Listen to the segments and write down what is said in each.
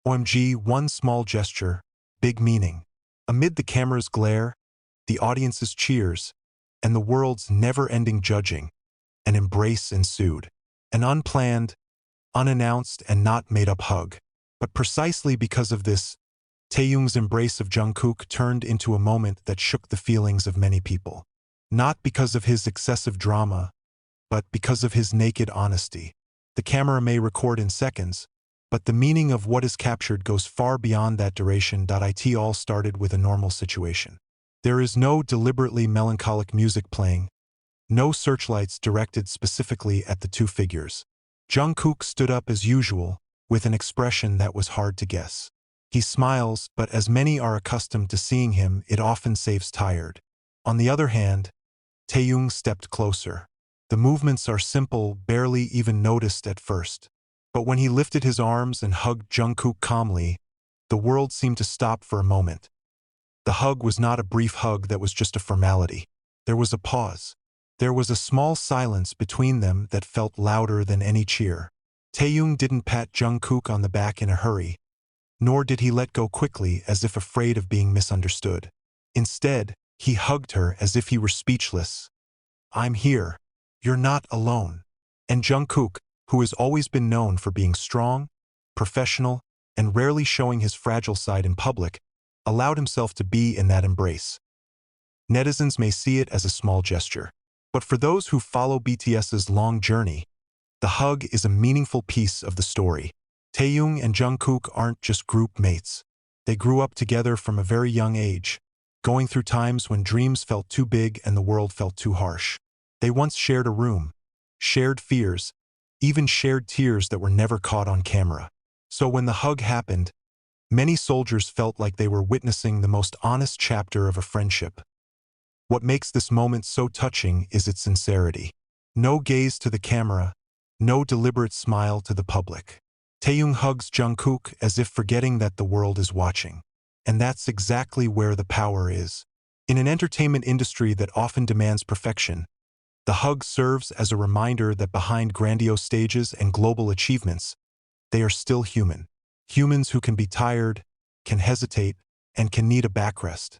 OMG, one small gesture, big meaning. Amid the camera's glare, the audience's cheers, and the world's never-ending judging, an embrace ensued. An unplanned, unannounced, and not made-up hug. But precisely because of this, Taehyung's embrace of Jungkook turned into a moment that shook the feelings of many people. Not because of his excessive drama, but because of his naked honesty. The camera may record in seconds, but the meaning of what is captured goes far beyond that duration. It all started with a normal situation. There is no deliberately melancholic music playing, no searchlights directed specifically at the two figures. Jungkook stood up as usual, with an expression that was hard to guess. He smiles, but as many are accustomed to seeing him, it often seems tired. On the other hand, Taehyung stepped closer. The movements are simple, barely even noticed at first. But when he lifted his arms and hugged Jungkook calmly, the world seemed to stop for a moment. The hug was not a brief hug that was just a formality. There was a pause. There was a small silence between them that felt louder than any cheer. Taehyung didn't pat Jungkook on the back in a hurry, nor did he let go quickly as if afraid of being misunderstood. Instead, he hugged her as if he were speechless. "I'm here. You're not alone." And Jungkook, who has always been known for being strong, professional, and rarely showing his fragile side in public, allowed himself to be in that embrace. Netizens may see it as a small gesture, but for those who follow BTS's long journey, the hug is a meaningful piece of the story. Taehyung and Jungkook aren't just group mates. They grew up together from a very young age, going through times when dreams felt too big and the world felt too harsh. They once shared a room, shared fears, even shared tears that were never caught on camera. So when the hug happened, many soldiers felt like they were witnessing the most honest chapter of a friendship. What makes this moment so touching is its sincerity. No gaze to the camera, no deliberate smile to the public. Taehyung hugs Jungkook as if forgetting that the world is watching. And that's exactly where the power is. In an entertainment industry that often demands perfection, the hug serves as a reminder that behind grandiose stages and global achievements, they are still human. Humans who can be tired, can hesitate, and can need a backrest.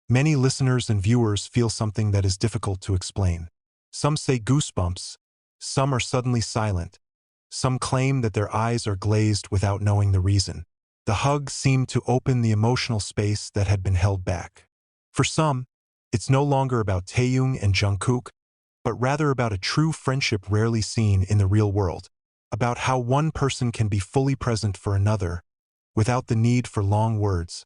Many listeners and viewers feel something that is difficult to explain. Some say goosebumps, some are suddenly silent, some claim that their eyes are glazed without knowing the reason. The hug seemed to open the emotional space that had been held back. For some, it's no longer about Taehyung and Jungkook, but rather about a true friendship rarely seen in the real world, about how one person can be fully present for another, without the need for long words.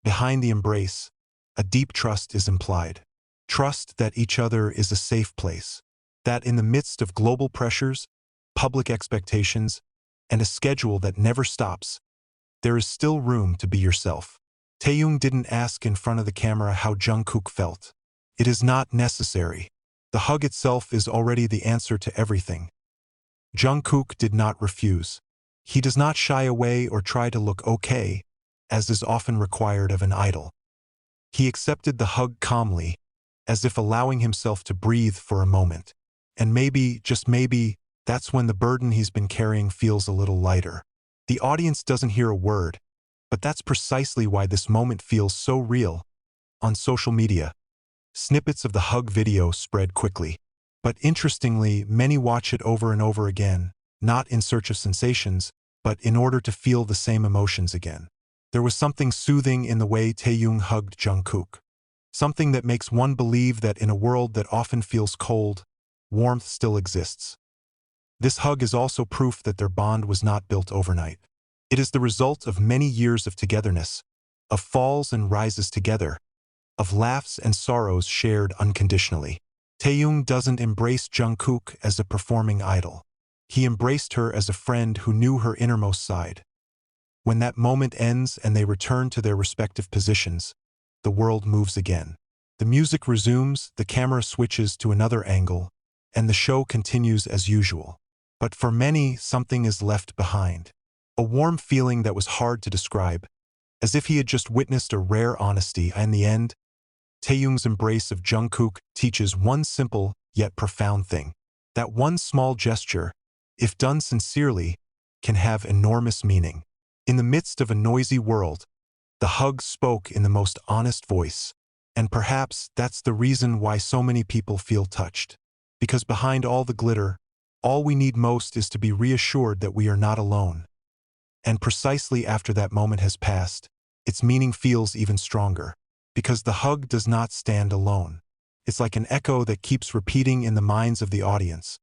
Behind the embrace, a deep trust is implied. Trust that each other is a safe place, that in the midst of global pressures, public expectations, and a schedule that never stops, there is still room to be yourself. Taehyung didn't ask in front of the camera how Jungkook felt. It is not necessary. The hug itself is already the answer to everything. Jungkook did not refuse. He does not shy away or try to look okay, as is often required of an idol. He accepted the hug calmly, as if allowing himself to breathe for a moment. And maybe, just maybe, that's when the burden he's been carrying feels a little lighter. The audience doesn't hear a word, but that's precisely why this moment feels so real. On social media, snippets of the hug video spread quickly. But interestingly, many watch it over and over again, not in search of sensations, but in order to feel the same emotions again. There was something soothing in the way Taehyung hugged Jungkook. Something that makes one believe that in a world that often feels cold, warmth still exists. This hug is also proof that their bond was not built overnight. It is the result of many years of togetherness, of falls and rises together, of laughs and sorrows shared unconditionally. Taehyung doesn't embrace Jungkook as a performing idol. He embraced her as a friend who knew her innermost side. When that moment ends and they return to their respective positions, the world moves again. The music resumes, the camera switches to another angle, and the show continues as usual. But for many, something is left behind. A warm feeling that was hard to describe, as if he had just witnessed a rare honesty. In the end, Taehyung's embrace of Jungkook teaches one simple yet profound thing. That one small gesture, if done sincerely, can have enormous meaning. In the midst of a noisy world, the hug spoke in the most honest voice. And perhaps that's the reason why so many people feel touched. Because behind all the glitter, all we need most is to be reassured that we are not alone. And precisely after that moment has passed, its meaning feels even stronger. Because the hug does not stand alone. It's like an echo that keeps repeating in the minds of the audience,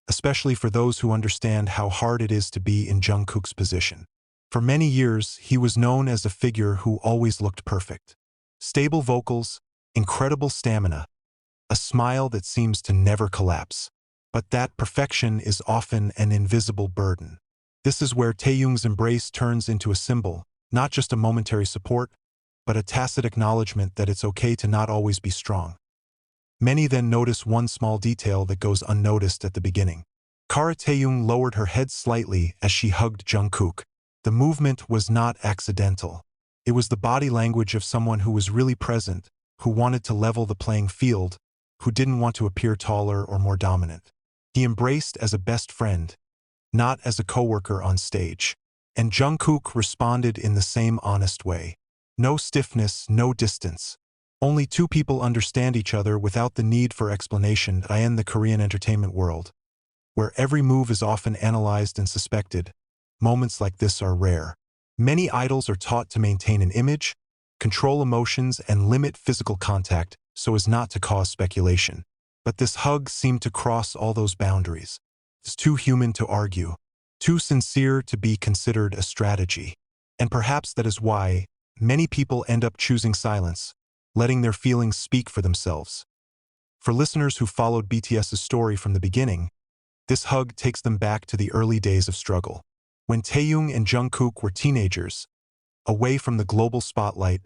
especially for those who understand how hard it is to be in Jungkook's position. For many years, he was known as a figure who always looked perfect. Stable vocals, incredible stamina, a smile that seems to never collapse. But that perfection is often an invisible burden. This is where Taehyung's embrace turns into a symbol, not just a momentary support, but a tacit acknowledgement that it's okay to not always be strong. Many then notice one small detail that goes unnoticed at the beginning. Taehyung lowered her head slightly as she hugged Jungkook. The movement was not accidental. It was the body language of someone who was really present, who wanted to level the playing field, who didn't want to appear taller or more dominant. He embraced as a best friend, not as a coworker on stage. And Jungkook responded in the same honest way. No stiffness, no distance. Only two people understand each other without the need for explanation. In the Korean entertainment world, where every move is often analyzed and suspected, moments like this are rare. Many idols are taught to maintain an image, control emotions, and limit physical contact so as not to cause speculation. But this hug seemed to cross all those boundaries. It's too human to argue, too sincere to be considered a strategy. And perhaps that is why many people end up choosing silence, letting their feelings speak for themselves. For listeners who followed BTS's story from the beginning, this hug takes them back to the early days of struggle. When Taehyung and Jungkook were teenagers, away from the global spotlight,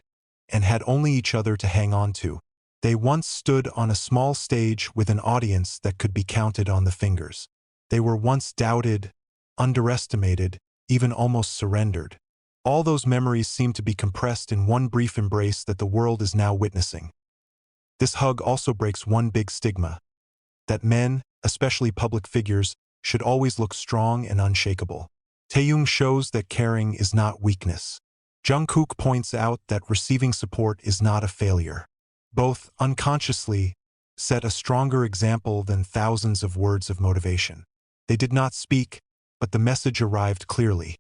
and had only each other to hang on to, they once stood on a small stage with an audience that could be counted on the fingers. They were once doubted, underestimated, even almost surrendered. All those memories seem to be compressed in one brief embrace that the world is now witnessing. This hug also breaks one big stigma, that men, especially public figures, should always look strong and unshakable. Taehyung shows that caring is not weakness. Jungkook points out that receiving support is not a failure. Both, unconsciously, set a stronger example than thousands of words of motivation. They did not speak, but the message arrived clearly.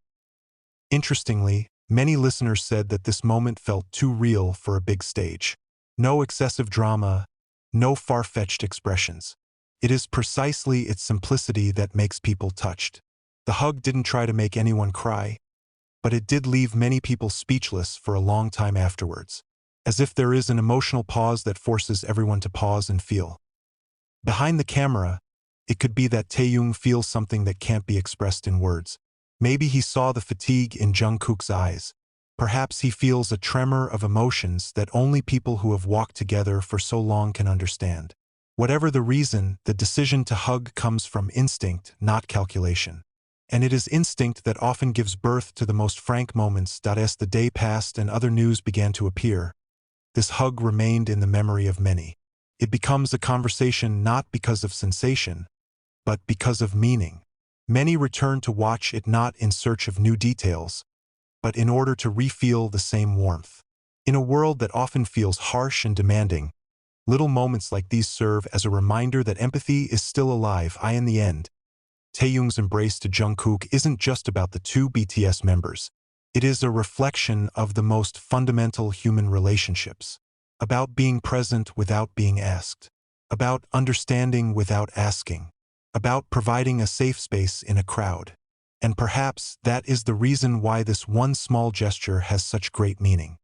Interestingly, many listeners said that this moment felt too real for a big stage. No excessive drama, no far-fetched expressions. It is precisely its simplicity that makes people touched. The hug didn't try to make anyone cry, but it did leave many people speechless for a long time afterwards, as if there is an emotional pause that forces everyone to pause and feel. Behind the camera, it could be that Taehyung feels something that can't be expressed in words. Maybe he saw the fatigue in Jungkook's eyes. Perhaps he feels a tremor of emotions that only people who have walked together for so long can understand. Whatever the reason, the decision to hug comes from instinct, not calculation. And it is instinct that often gives birth to the most frank moments. As the day passed and other news began to appear, this hug remained in the memory of many. It becomes a conversation not because of sensation, but because of meaning. Many return to watch it not in search of new details, but in order to re-feel the same warmth. In a world that often feels harsh and demanding, little moments like these serve as a reminder that empathy is still alive. In the end, Taehyung's embrace to Jungkook isn't just about the two BTS members. It is a reflection of the most fundamental human relationships, about being present without being asked, about understanding without asking, about providing a safe space in a crowd. And perhaps that is the reason why this one small gesture has such great meaning.